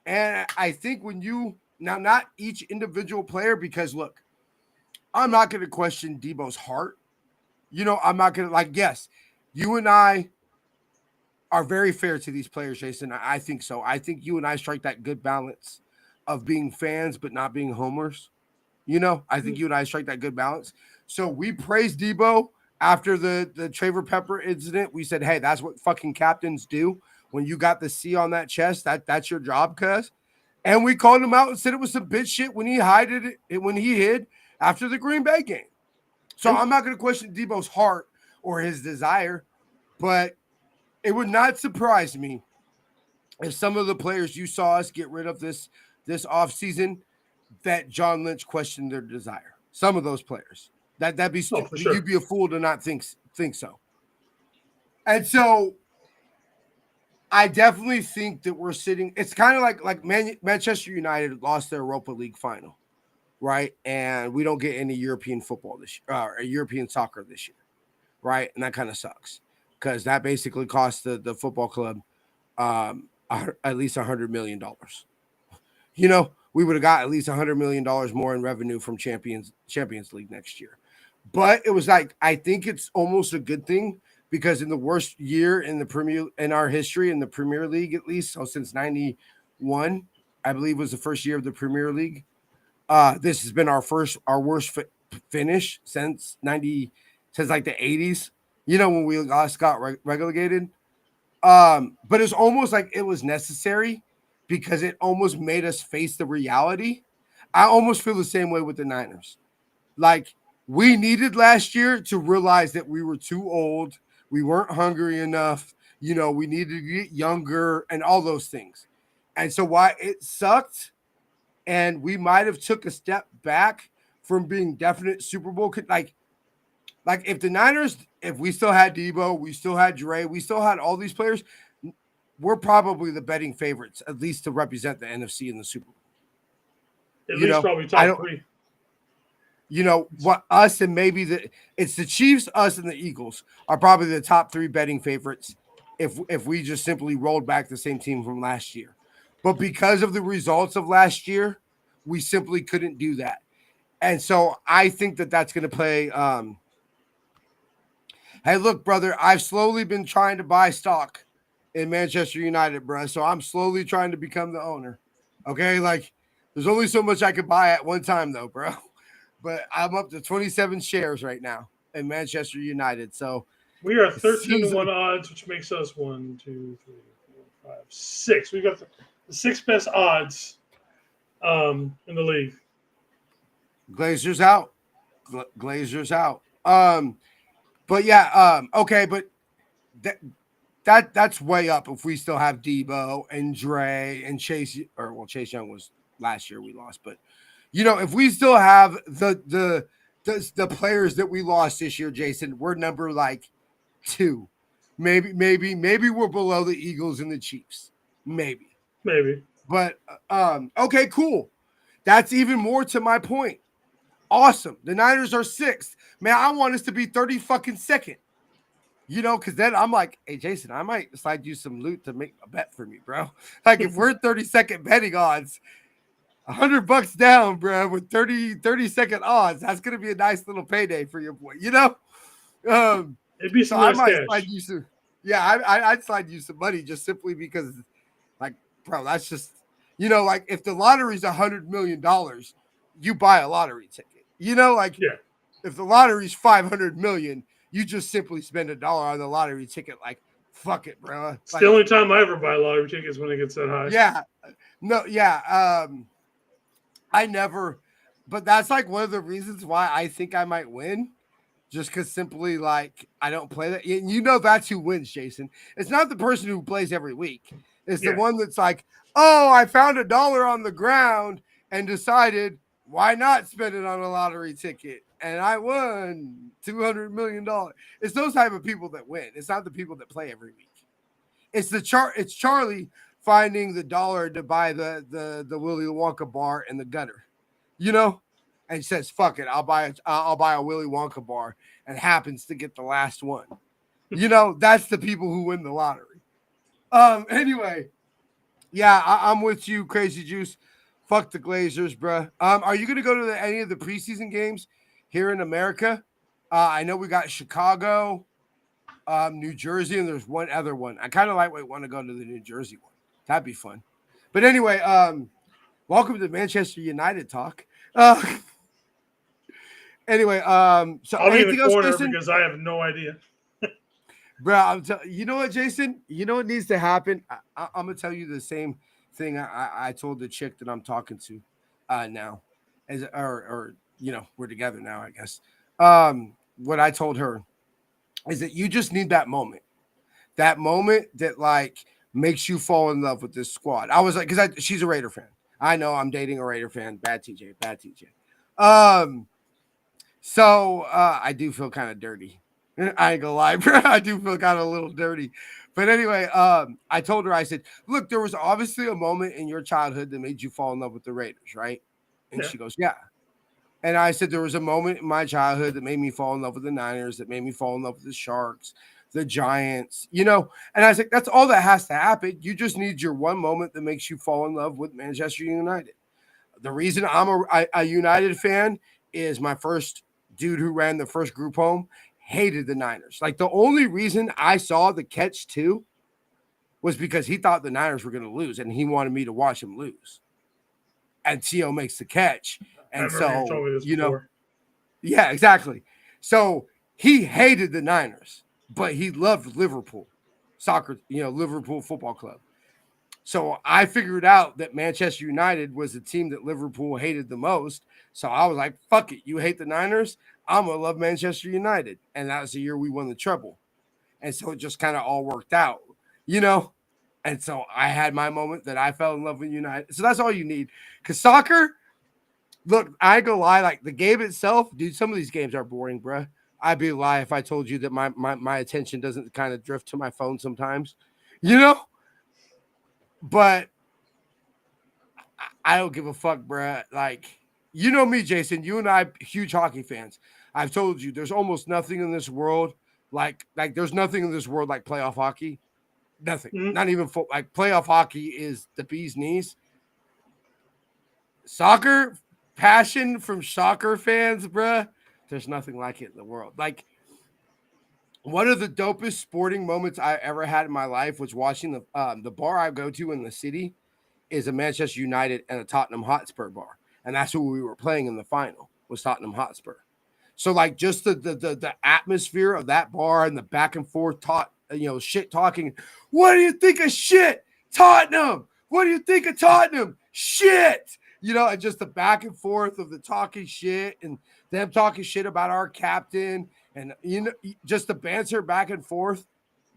Speaker 5: And I think when you now, not each individual player, because look, I'm not going to question Debo's heart. I'm not going to, yes, you and I are very fair to these players, Jason. I think so. I think you and I strike that good balance of being fans but not being homers. I think you and I strike that good balance. So we praised Debo after the Trevor Pepper incident. We said, hey, that's what fucking captains do. When you got the C on that chest, that's your job, cuz. And we called him out and said it was some bitch shit when he hid after the Green Bay game. So I'm not going to question Debo's heart or his desire, but it would not surprise me if some of the players you saw us get rid of this offseason, that John Lynch questioned their desire. Some of those players. That'd be
Speaker 7: Oh, for
Speaker 5: you'd
Speaker 7: sure.
Speaker 5: be a fool to not think so. And so I definitely think that we're sitting. It's kind of like Manchester United lost their Europa League final, right? And we don't get any European football this year, European soccer this year, right? And that kind of sucks because that basically cost the football club at least $100 million. We would have got at least $100 million more in revenue from Champions League next year. But it was like, I think it's almost a good thing because in the worst year in our history in the Premier League, at least, so since 91, I believe was the first year of the Premier League. This has been our worst finish since like the 80s, when we last got relegated. But it's almost like it was necessary because it almost made us face the reality. I almost feel the same way with the Niners. Like, we needed last year to realize that we were too old. We weren't hungry enough. We needed to get younger and all those things. And so why it sucked, and we might have took a step back from being definite Super Bowl. Like if the Niners, if we still had Debo, we still had Dre, we still had all these players, we're probably the betting favorites, at least to represent the NFC in the Super Bowl.
Speaker 7: At least probably
Speaker 5: I
Speaker 7: top
Speaker 5: don't,
Speaker 7: three.
Speaker 5: What us and maybe it's the Chiefs, us, and the Eagles are probably the top 3 betting favorites if we just simply rolled back the same team from last year. But because of the results of last year, we simply couldn't do that. And so I think that that's going to play. Hey, look, brother, I've slowly been trying to buy stock in Manchester United, bro. So I'm slowly trying to become the owner. Okay, like there's only so much I could buy at one time, though, bro. But I'm up to 27 shares right now in Manchester United. So
Speaker 7: We are 13-1 odds, which makes us 1, 2, 3, 4, 5, 6. We got the 6th best odds in the league.
Speaker 5: Glazers out. Glazers out. But yeah, okay, but that's way up if we still have Debo and Dre and Chase, Chase Young was last year we lost, but if we still have the players that we lost this year, Jason, we're number like 2. Maybe we're below the Eagles and the Chiefs. Maybe.
Speaker 7: Maybe.
Speaker 5: But okay, cool. That's even more to my point. Awesome. The Niners are 6th. Man, I want us to be 30 fucking second. Because then I'm like, hey, Jason, I might slide you some loot to make a bet for me, bro. Like, if we're 30-second betting odds, $100 down, bro, with 30-second odds, that's going to be a nice little payday for your boy,
Speaker 7: It'd be
Speaker 5: So
Speaker 7: some
Speaker 5: I
Speaker 7: nice
Speaker 5: might
Speaker 7: cash.
Speaker 5: slide you some, I'd slide you some money just simply because, like, bro, that's just, like, if the lottery's $100 million, you buy a lottery ticket,
Speaker 7: Yeah.
Speaker 5: if the lottery's 500 million, you just simply spend $1 on the lottery ticket. Like, fuck it, bro.
Speaker 7: It's
Speaker 5: Like,
Speaker 7: the only time I ever buy lottery tickets when it gets that high.
Speaker 5: yeah, no, yeah. I never, but that's like one of the reasons why I think I might win. Just because simply like I don't play that. That's who wins, Jason. It's not the person who plays every week. It's the one that's like, oh, I found $1 on the ground and decided why not spend it on a lottery ticket, and I won $200 million. It's those type of people that win. It's not the people that play every week. It's It's Charlie finding the dollar to buy the Willy Wonka bar in the gutter, and he says, "Fuck it, I'll buy a Willy Wonka bar," and happens to get the last one. That's the people who win the lottery. Anyway, yeah, I'm with you, Crazy Juice. Fuck the Glazers, bruh. Are you gonna go to any of the preseason games here in America? I know we got Chicago, New Jersey, and there's one other one. I kind of want to go to the New Jersey one. That'd be fun. But anyway, welcome to Manchester United talk. Anyway, so
Speaker 7: I'll be in
Speaker 5: anything
Speaker 7: the
Speaker 5: else,
Speaker 7: corner
Speaker 5: Jason?
Speaker 7: because I have no idea.
Speaker 5: Bro, you know what, Jason? You know what needs to happen? I'm gonna tell you the same thing I told the chick that I'm talking to now, or we're together now, I guess. What I told her is that you just need that moment that like makes you fall in love with this squad. I was like, because she's a Raider fan. I know I'm dating a Raider fan. Bad TJ. So I do feel kind of dirty. I ain't gonna lie, bro. I do feel kind of a little dirty. But anyway, I told her, I said, look, there was obviously a moment in your childhood that made you fall in love with the Raiders, right? And she goes, yeah. And I said, there was a moment in my childhood that made me fall in love with the Niners, that made me fall in love with the Sharks, the Giants, and I said, that's all that has to happen. You just need your one moment that makes you fall in love with Manchester United. The reason I'm a United fan is my first dude who ran the first group home hated the Niners. Like, the only reason I saw the catch too was because he thought the Niners were going to lose and he wanted me to watch him lose. And T.O. makes the catch. And so,
Speaker 7: you told me this before.
Speaker 5: Yeah, exactly. So he hated the Niners, but he loved Liverpool soccer, Liverpool Football Club. So I figured out that Manchester United was the team that Liverpool hated the most. So I was like, fuck it. You hate the Niners? I'm going to love Manchester United. And that was the year we won the treble. And so it just kind of all worked out, And so I had my moment that I fell in love with United. So that's all you need. Because soccer, look, I ain't gonna lie, like the game itself, dude, some of these games are boring, bro. I'd be a lie if I told you that my attention doesn't kind of drift to my phone sometimes, But I don't give a fuck, bruh. Like, me, Jason. You and I, huge hockey fans. I've told you, there's almost nothing in this world like there's nothing in this world like playoff hockey. Nothing. Not even like playoff hockey is the bee's knees. Soccer, passion from soccer fans, bruh. There's nothing like it in the world. Like, one of the dopest sporting moments I ever had in my life was watching the bar I go to in the city is a Manchester United and a Tottenham Hotspur bar. And that's who we were playing in the final, was Tottenham Hotspur. So like just the atmosphere of that bar and the back and forth shit talking. What do you think of shit? Tottenham. What do you think of Tottenham? Shit. And just the back and forth of the talking shit and them talking shit about our captain and just the banter back and forth.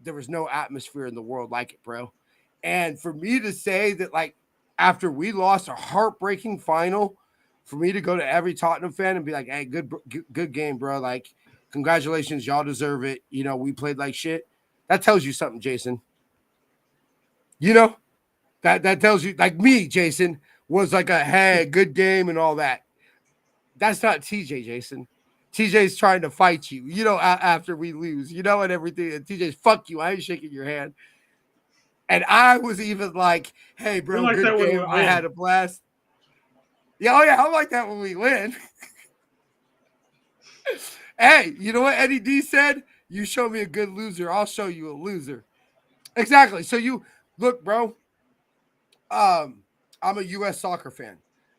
Speaker 5: There was no atmosphere in the world like it, bro. And for me to say that, like, after we lost a heartbreaking final, for me to go to every Tottenham fan and be like, hey, good game, bro. Like, congratulations. Y'all deserve it. We played like shit. That tells you something, Jason. That tells you, like me, Jason, was like a hey, good game and all that. That's not TJ, Jason. TJ's trying to fight you, after we lose, and everything. And TJ's fuck you. I ain't shaking your hand. And I was even like, hey,
Speaker 7: We're
Speaker 5: bro,
Speaker 7: like
Speaker 5: good
Speaker 7: that when
Speaker 5: game.
Speaker 7: we
Speaker 5: I
Speaker 7: win.
Speaker 5: had a blast. Yeah, oh yeah, I'm like that when we win. Hey, you know what Eddie D said? You show me a good loser, I'll show you a loser. Exactly. So you look, bro. I'm a U.S. soccer fan.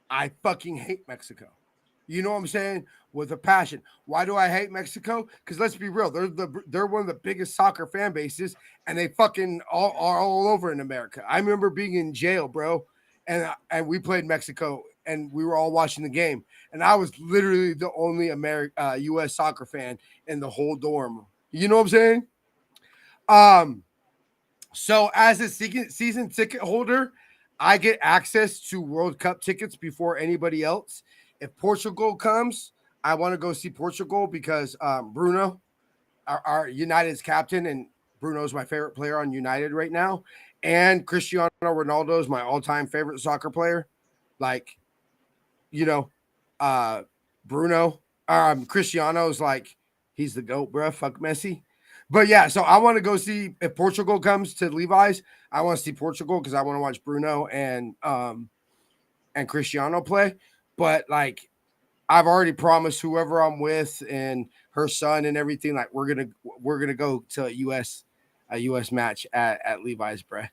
Speaker 5: I fucking hate Mexico. You know what I'm saying? With a passion. Why do I hate Mexico? Because let's be real, they're one of the biggest soccer fan bases, and they fucking are all over in America. I remember being in jail, bro, and we played Mexico, and we were all watching the game, and I was literally the only U.S. soccer fan in the whole dorm. You know what I'm saying? Um, so as a season ticket holder, I get access to World Cup tickets before anybody else. If Portugal comes, I want to go see Portugal because Bruno, our United's captain, and Bruno's my favorite player on United right now. And Cristiano Ronaldo is my all-time favorite soccer player. Like, you know, uh, Bruno, Cristiano's like, he's the GOAT, bro. Fuck Messi. But yeah, so I want to go see if Portugal comes to Levi's. I want to see Portugal because I want to watch Bruno and Cristiano play. But like, I've already promised whoever I'm with and her son and everything, like we're gonna go to a US match at Levi's, bro.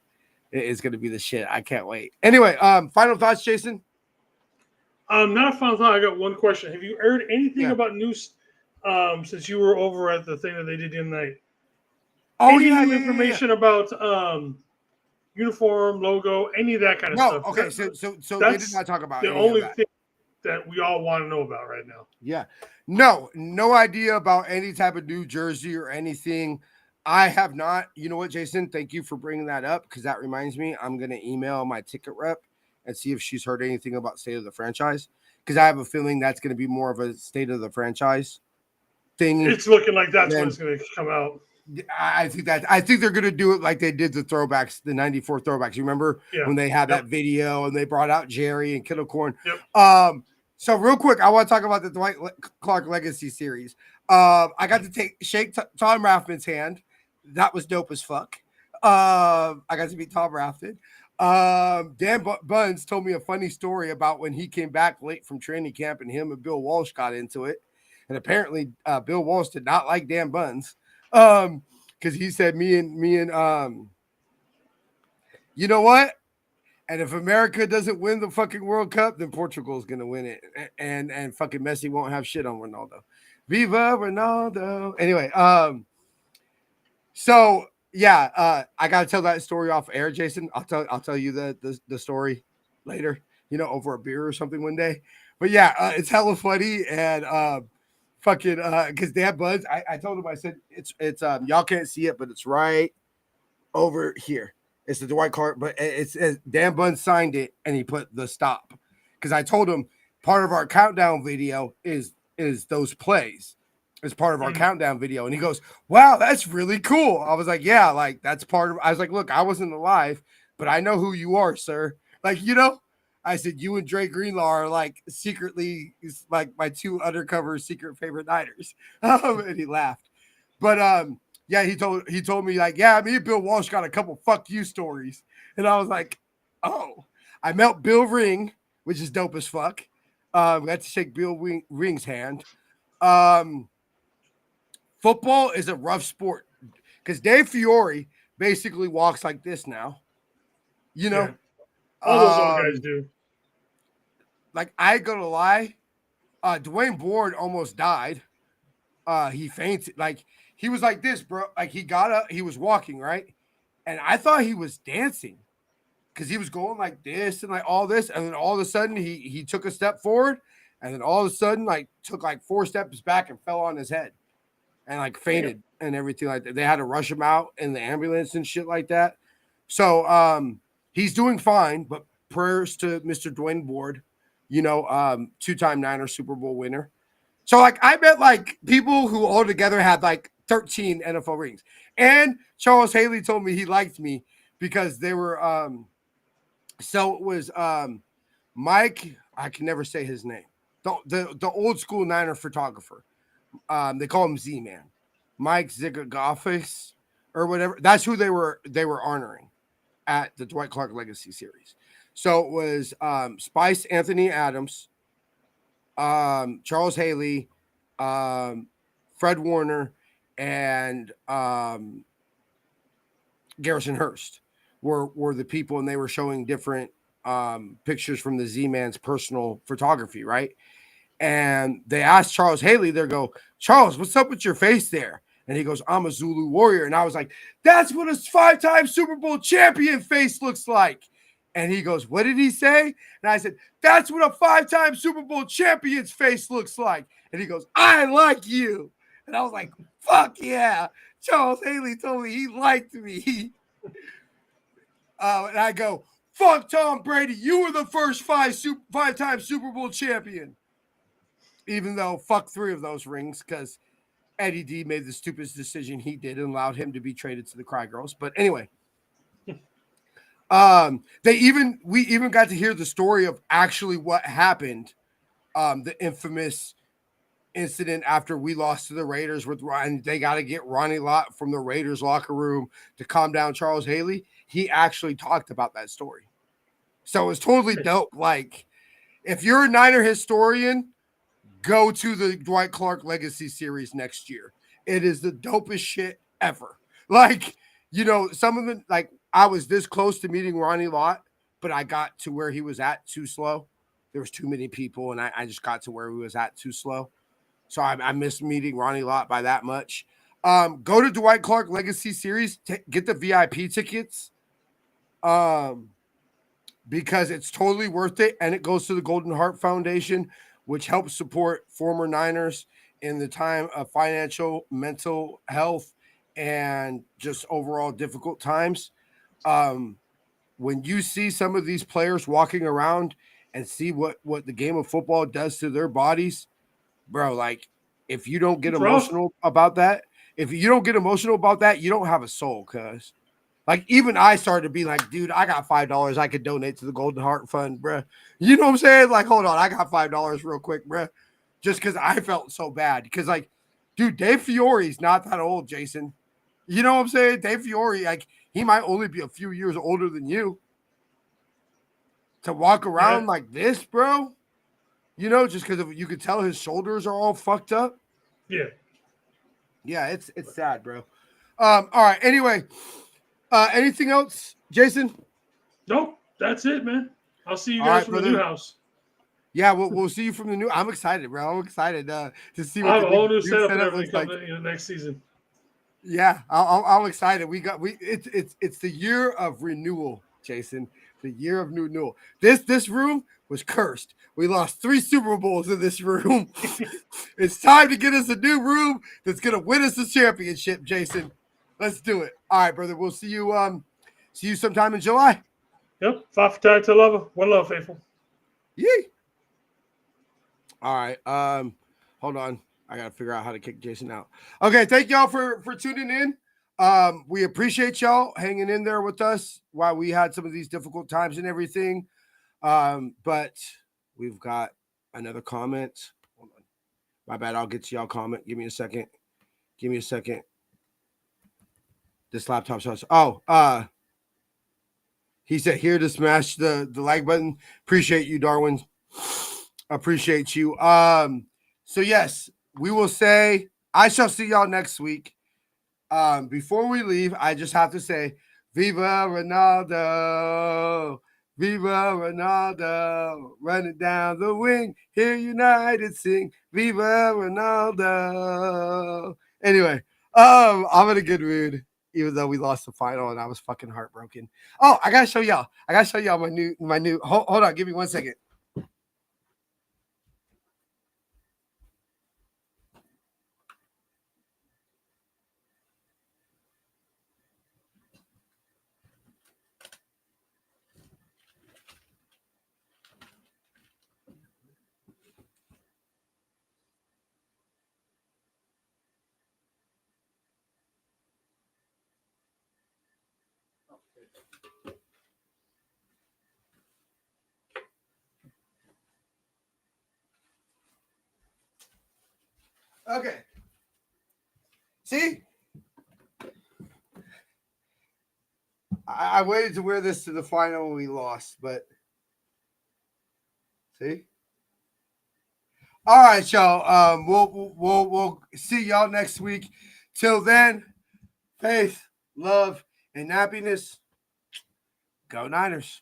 Speaker 5: It's gonna be the shit. I can't wait. Anyway, final thoughts, Jason.
Speaker 7: Not a fun thought. I got one question. Have you heard anything
Speaker 5: Yeah.
Speaker 7: about news since you were over at the thing that they did the other night?
Speaker 5: Oh
Speaker 7: Any
Speaker 5: yeah,
Speaker 7: new
Speaker 5: yeah, yeah, yeah.
Speaker 7: information about uniform, logo, any of that kind of
Speaker 5: No,
Speaker 7: stuff?
Speaker 5: okay. So they did
Speaker 7: That's
Speaker 5: not talk about
Speaker 7: the
Speaker 5: any of
Speaker 7: only
Speaker 5: that.
Speaker 7: thing that we all want to know about right now.
Speaker 5: Yeah. No idea about any type of New Jersey or anything. I have not. You know what, Jason? Thank you for bringing that up because that reminds me. I'm going to email my ticket rep and see if she's heard anything about state of the franchise because I have a feeling that's going to be more of a state of the franchise thing.
Speaker 7: It's looking like that's when
Speaker 5: Then
Speaker 7: it's going to come out.
Speaker 5: I think they're going to do it like they did the throwbacks, the '94 throwbacks. You remember
Speaker 7: Yeah.
Speaker 5: when they had
Speaker 7: Yep.
Speaker 5: that video and they brought out Jerry and Kittlecorn?
Speaker 7: Yep.
Speaker 5: So real quick, I want to talk about the Dwight Clark Legacy series. I got to shake Tom Rathman's hand. That was dope as fuck. I got to meet Tom Rathman. Dan Buns told me a funny story about when he came back late from training camp and him and Bill Walsh got into it. And apparently, Bill Walsh did not like Dan Buns because he said me and you know what? And if America doesn't win the fucking World Cup, then Portugal is gonna win it, and fucking Messi won't have shit on Ronaldo. Viva Ronaldo. Anyway, so yeah, I gotta tell that story off air, Jason. I'll tell you the story later. Over a beer or something one day. But yeah, it's hella funny and fucking because Dan Buds, I told him I said it's y'all can't see it, but it's right over here. It's the Dwight Clark, but it's Dan Bunn signed it and he put the stop because I told him part of our countdown video is those plays. It's part of our countdown video, and he goes, "Wow, that's really cool." I was like, "Yeah, like that's part of." I was like, "Look, I wasn't alive, but I know who you are, sir." Like I said, "You and Dre Greenlaw are like secretly like my two undercover secret favorite Niners," and he laughed. But yeah, he told me like, yeah, me and Bill Walsh got a couple fuck you stories. And I was like, oh. I met Bill Ring, which is dope as fuck. Got to shake Bill Ring's hand. Football is a rough sport because Dave Fiore basically walks like this now.
Speaker 7: Yeah. All those old guys do.
Speaker 5: Like, I ain't gonna lie, Dwayne Board almost died. He fainted. Like, he was like this, bro. Like, he got up, he was walking, right? And I thought he was dancing because he was going like this and like all this. And then all of a sudden, he took a step forward. And then all of a sudden, like, took like 4 steps back and fell on his head and like fainted and everything like that. They had to rush him out in the ambulance and shit like that. So he's doing fine, but prayers to Mr. Dwayne Board, 2-time Niner Super Bowl winner. So, like, I met, like, people who altogether had, like, 13 NFL rings. And Charles Haley told me he liked me because they were so it was Mike, I can never say his name. The old school Niner photographer. They call him Z-Man. Mike Zigagofis or whatever. That's who they were honoring at the Dwight Clark Legacy Series. So it was Spice Anthony Adams, Charles Haley, Fred Warner, and Garrison Hurst were the people, and they were showing different pictures from the Z-Man's personal photography, right? And they asked Charles Haley, they go, Charles, what's up with your face there? And he goes, I'm a Zulu warrior. And I was like, that's what a 5-time Super Bowl champion face looks like. And he goes, what did he say? And I said, that's what a 5-time Super Bowl champion's face looks like. And he goes, I like you. And I was like, fuck yeah. Charles Haley told me he liked me. And I go, fuck Tom Brady. You were the first 5-time Super Bowl champion. Even though fuck 3 of those rings, because Eddie D made the stupidest decision he did and allowed him to be traded to the Cry Girls. But anyway, we even got to hear the story of actually what happened, the infamous incident after we lost to the Raiders with Ryan. They got to get Ronnie Lott from the Raiders locker room to calm down Charles Haley. He actually talked about that story. So it's totally dope. Like, if you're a Niner historian, go to the Dwight Clark Legacy Series next year. It is the dopest shit ever. Like, some of the, like, I was this close to meeting Ronnie Lott, but I got to where he was at too slow. There was too many people, and I just got to where he was at too slow. So I missed meeting Ronnie Lott by that much. Go to Dwight Clark Legacy Series, get the VIP tickets, because it's totally worth it, and it goes to the Golden Heart Foundation, which helps support former Niners in the time of financial, mental health, and just overall difficult times. When you see some of these players walking around and see what the game of football does to their bodies, bro, like, if you don't get emotional about that, you don't have a soul, cuz. Like, even I started to be like, dude, I got $5 I could donate to the Golden Heart Fund, bruh. You know what I'm saying? Like, hold on, I got $5 real quick, bruh. Just because I felt so bad. Because, like, dude, Dave Fiore's not that old, Jason. You know what I'm saying? Dave Fiore, like, he might only be a few years older than you. To walk around like this, bro, just because you could tell his shoulders are all fucked up.
Speaker 7: Yeah.
Speaker 5: Yeah, it's sad, bro. All right, anyway. Anything else, Jason?
Speaker 7: Nope, that's it, man. I'll see you guys from the new house.
Speaker 5: Yeah, we'll see you from the new. I'm excited, bro. I'm excited to see
Speaker 7: what
Speaker 5: the
Speaker 7: a whole new setup and
Speaker 5: looks
Speaker 7: everything
Speaker 5: like.
Speaker 7: coming next season.
Speaker 5: Yeah, I'm excited. It's the year of renewal, Jason. The year of renewal. This room was cursed. We lost 3 Super Bowls in this room. It's time to get us a new room that's gonna win us the championship, Jason. Let's do it. All right, brother. We'll see you sometime in July.
Speaker 7: Yep. 5 for tied to lover. One love, faithful.
Speaker 5: Yee. All right. Hold on. I gotta figure out how to kick Jason out. Okay, thank y'all for tuning in. We appreciate y'all hanging in there with us while we had some of these difficult times and everything. But we've got another comment. Hold on. My bad. I'll get to y'all comment. Give me a second. This laptop starts. He said here to smash the like button. Appreciate you, Darwin. Appreciate you. So yes, we will say I shall see y'all next week. Before we leave, I just have to say, Viva Ronaldo! Viva Ronaldo! Run it down the wing, hear United sing, Viva Ronaldo! Anyway, I'm in a good mood, even though we lost the final and I was fucking heartbroken. Oh, I gotta show y'all my new. Hold on, give me 1 second. Okay. See? I waited to wear this to the final when we lost, but see? All right, y'all. We'll see y'all next week. Till then, faith, love, and happiness. Go Niners.